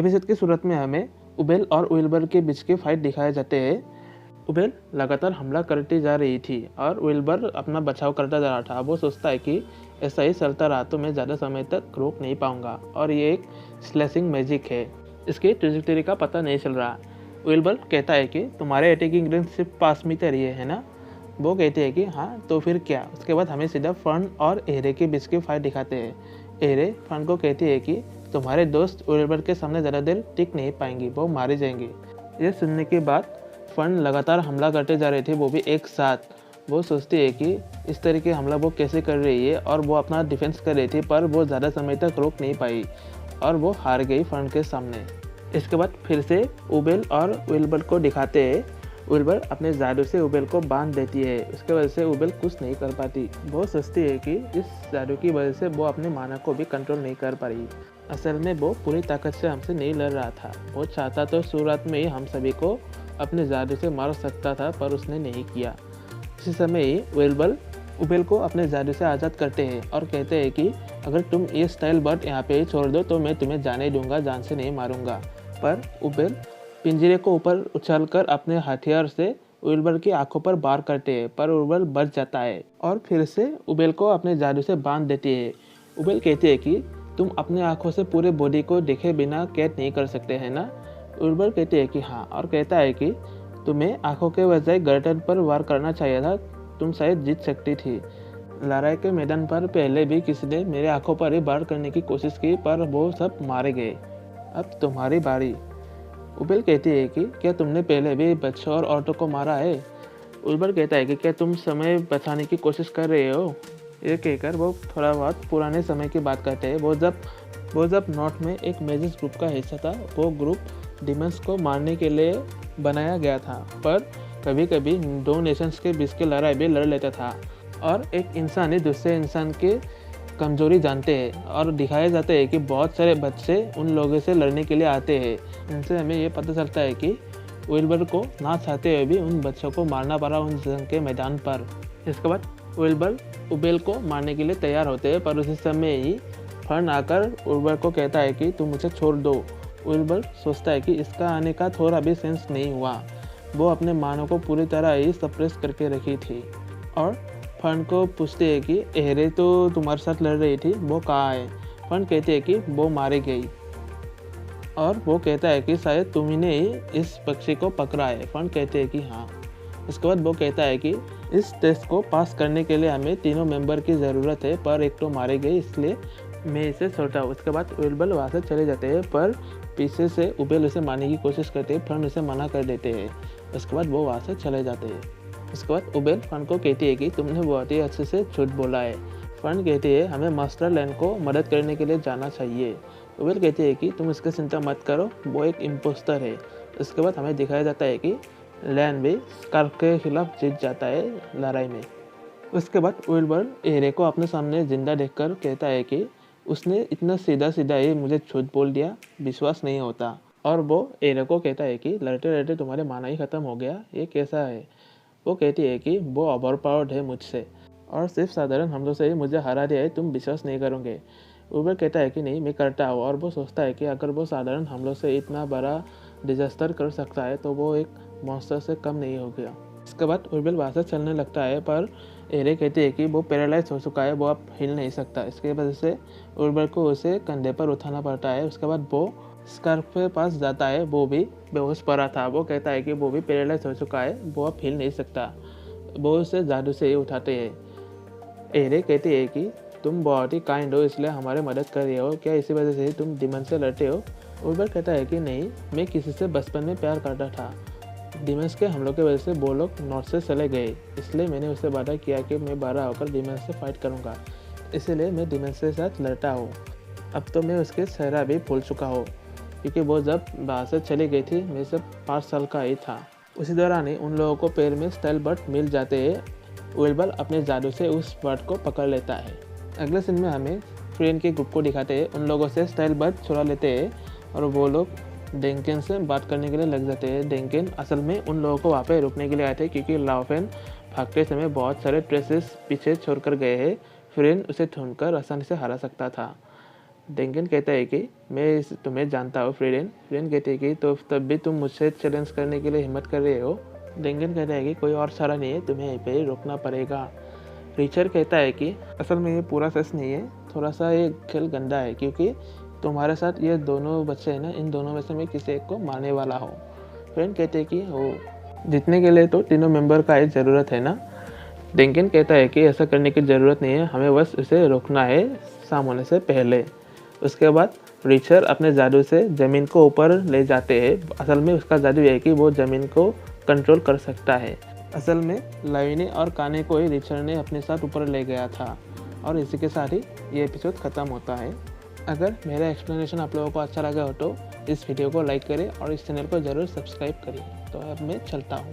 Episode की शुरुआत में हमें उबेल और विल्बर के बीच के फाइट दिखाए जाते हैं। उबेल लगातार हमला करती जा रही थी और विल्बर अपना बचाव करता जा रहा था। वो सोचता है कि ऐसा ही चलता रहा तो मैं ज़्यादा समय तक रोक नहीं पाऊंगा और ये एक स्लैशिंग मैजिक है, इसकी ट्रेजेक्टरी का पता नहीं चल रहा। विल्बर कहता है कि तुम्हारे अटैकिंग रेंज सिर्फ 5 मीटर ही है ना। वो कहते हैं कि हाँ तो फिर क्या। उसके बाद हमें सीधा फर्न और एरे के बीच की फाइट दिखाते हैं। एरे फर्न को कहती है कि तुम्हारे दोस्त विल्बर के सामने ज़्यादा देर टिक नहीं पाएंगी, वो मारे जाएंगे। ये सुनने के बाद फर्न लगातार हमला करते जा रहे थे, वो भी एक साथ। वो सोचती है कि इस तरह के हमला वो कैसे कर रही है और वो अपना डिफेंस कर रही थी, पर वो ज़्यादा समय तक रोक नहीं पाई और वो हार गई फर्न के सामने। इसके बाद फिर से उबेल और विल्बर को दिखाते हैं। विल्बर अपने जादू से उबेल को बांध देती है, उसके वजह से उबेल कुछ नहीं कर पाती। वो सोचती है कि इस जादू की वजह से वो अपने माना को भी कंट्रोल नहीं कर पा रही। असल में वो पूरी ताकत से हमसे नहीं लड़ रहा था। वो चाहता तो शुरुआत में ही हम सभी को अपने जादू से मार सकता था, पर उसने नहीं किया। इसी समय ही विल्बर उबेल को अपने जादू से आज़ाद करते हैं और कहते हैं कि अगर तुम ये स्टाइल बट यहाँ पे छोड़ दो तो मैं तुम्हें जाने दूंगा, जान से नहीं मारूंगा। पर उबेल पिंजरे को ऊपर उछालकर अपने हथियार से विल्बर की आंखों पर वार करते हैं, पर विल्बर बच जाता है और फिर से उबेल को अपने जादू से बांध देती है। उबेल कहती है कि तुम अपने आंखों से पूरे बॉडी को देखे बिना कैद नहीं कर सकते हैं ना। विल्बर कहती है कि हाँ और कहता है कि तुम्हें आंखों के बजाय गर्दन पर वार करना चाहिए था, तुम शायद जीत सकती थी। लड़ाई के मैदान पर पहले भी किसी ने मेरे आंखों पर ही वार करने की कोशिश की, पर वो सब मारे गए। अब तुम्हारी बारी। उबेल कहती है कि क्या तुमने पहले भी बच्चों और औरतों को मारा है। विल्बर कहता है कि क्या तुम समय बचाने की कोशिश कर रहे हो। ये कहकर वो थोड़ा बहुत पुराने समय की बात करते हैं। वो जब नॉर्थ में एक मेजिस ग्रुप का हिस्सा था। वो ग्रुप डिमंस को मारने के लिए बनाया गया था, पर कभी कभी दो नेशंस के बीच की लड़ाई भी लड़ लेता था और एक इंसान ही दूसरे इंसान के कमजोरी जानते हैं और दिखाया जाता है कि बहुत सारे बच्चे उन लोगों से लड़ने के लिए आते हैं। इनसे हमें ये पता चलता है कि विल्बर को ना चाहते हुए भी उन बच्चों को मारना पड़ा उन जंग के मैदान पर। इसके बाद विल्बर उबेल को मारने के लिए तैयार होते हैं, पर उसी समय ही फर्न आकर विल्बर को कहता है कि तुम मुझे छोड़ दो। विल्बर सोचता है कि इसका आने का थोड़ा भी सेंस नहीं हुआ। वो अपने मानों को पूरी तरह ही सप्रेस करके रखी थी और फर्न को पूछते हैं कि एरे तो तुम्हारे साथ लड़ रही थी, वो कहाँ है। फर्न कहते हैं कि वो मारी गई और वो कहता है कि शायद तुम्ही ही इस पक्षी को पकड़ा है। फर्न कहते हैं कि हाँ। उसके बाद वो कहता है कि इस टेस्ट को पास करने के लिए हमें तीनों मेंबर की ज़रूरत है, पर एक तो मारे गए, इसलिए मैं इसे छोड़ता हूँ। उसके बाद विल्बर वहाँ से चले जाते हैं, पर पीछे से उबेल उसे मारने की कोशिश करते हैं। फर्न उसे मना कर देते हैं। उसके बाद वो वहाँ से चले जाते हैं। उसके बाद उबेल फर्न को कहती है कि तुमने बहुत ही अच्छे से झूठ बोला है। फर्न कहती है हमें मास्टर लैन को मदद करने के लिए जाना चाहिए। उबेल कहती है कि तुम इसकी चिंता मत करो, वो एक इम्पोस्टर है। उसके बाद हमें दिखाया जाता है कि लैन भी स्कार्फ के खिलाफ जीत जाता है लड़ाई में। उसके बाद विल्बर एरे को अपने सामने जिंदा देखकर कहता है कि उसने इतना सीधा सीधा ही मुझे झूठ बोल दिया, विश्वास नहीं होता। और वो एरे को कहता है कि लड़ते लड़ते तुम्हारे माना ही ख़त्म हो गया, ये कैसा है। वो कहती है कि वो ओवर पावर्ड है मुझसे और सिर्फ साधारण हमलों से ही मुझे हरा दिया है, तुम विश्वास नहीं करोगे। उबेल कहता है कि नहीं, मैं करता हूँ। और वो सोचता है कि अगर वो साधारण हमलों से इतना बड़ा डिजास्टर कर सकता है तो वो एक मॉन्स्टर से कम नहीं हो गया। इसके बाद उबेल वहाँ से चलने लगता है, पर एरे कहती है कि वो पैरालाइज हो चुका है, वो अब हिल नहीं सकता। इसके वजह से उबेल को उसे कंधे पर उठाना पड़ता है। उसके बाद वो स्कार्फ के पास जाता है, वो भी बेहोश पड़ा था। वो कहता है कि वो भी पैरालाइज हो चुका है, वो अब हिल नहीं सकता। वो उसे जादू से ही उठाते हैं। एरे कहती है कि तुम बहुत ही काइंड हो, इसलिए हमारी मदद कर रहे हो, क्या इसी वजह से ही तुम डिमन से लड़ते हो। उबेल कहता है कि नहीं, मैं किसी से बचपन में प्यार करता था। डिमंस के हमलों की वजह से वो लोग नॉर्थ से चले गए, इसलिए मैंने उससे वादा किया कि मैं बड़ा होकर डिमंस से फाइट करूँगा, इसीलिए मैं डिमंस के साथ लड़ता हूँ। अब तो मैं उसके चेहरा भी भूल चुका हूँ, क्योंकि वो जब बाहर से चली गई थी मैं सिर्फ 5 साल का ही था। उसी दौरान ही उन लोगों को पैर में स्टाइल बट मिल जाते हैं। विल्बर अपने जादू से उस बट को पकड़ लेता है। अगले सीन में हमें फ्रेंड के ग्रुप को दिखाते हैं। उन लोगों से स्टाइल बट छुड़ा लेते हैं और वो लोग डेंकेन से बात करने के लिए लग जाते हैं। डेंकेन असल में उन लोगों को वहाँ पे रुकने के लिए आए थे, क्योंकि लाओफेन भागते समय बहुत सारे ट्रेसेस पीछे छोड़कर गए हैं। फ्रेंड उसे ढूंढकर आसानी से हरा सकता था। डेंगन कहता है कि मैं तुम्हें जानता हूँ फ्रीडेन। फ्रीडेन कहते हैं कि तो तब भी तुम मुझसे चैलेंज करने के लिए हिम्मत कर रहे हो। डेंगन कहता है कि कोई और चारा नहीं है, तुम्हें यहीं पे ही रोकना पड़ेगा। रिचर्ड कहता है कि असल में ये पूरा सच नहीं है, थोड़ा सा ये खेल गंदा है, क्योंकि तुम्हारे साथ ये दोनों बच्चे हैं ना, इन दोनों में से मैं किसी एक को मारने वाला हूँ। फ्रेंड कहते हैं कि वो जीतने के लिए तो तीनों मेंबर का ही ज़रूरत है ना। डेंगन कहता है कि ऐसा करने की ज़रूरत नहीं है, हमें बस इसे रोकना है शाम होने से पहले। उसके बाद रिचर्ड अपने जादू से ज़मीन को ऊपर ले जाते हैं। असल में उसका जादू है कि वो ज़मीन को कंट्रोल कर सकता है। असल में लाविनी और काने को ही रिचर्ड ने अपने साथ ऊपर ले गया था। और इसी के साथ ही ये एपिसोड ख़त्म होता है। अगर मेरा एक्सप्लेनेशन आप लोगों को अच्छा लगा हो तो इस वीडियो को लाइक करें और इस चैनल को ज़रूर सब्सक्राइब करें। तो अब मैं चलता हूँ।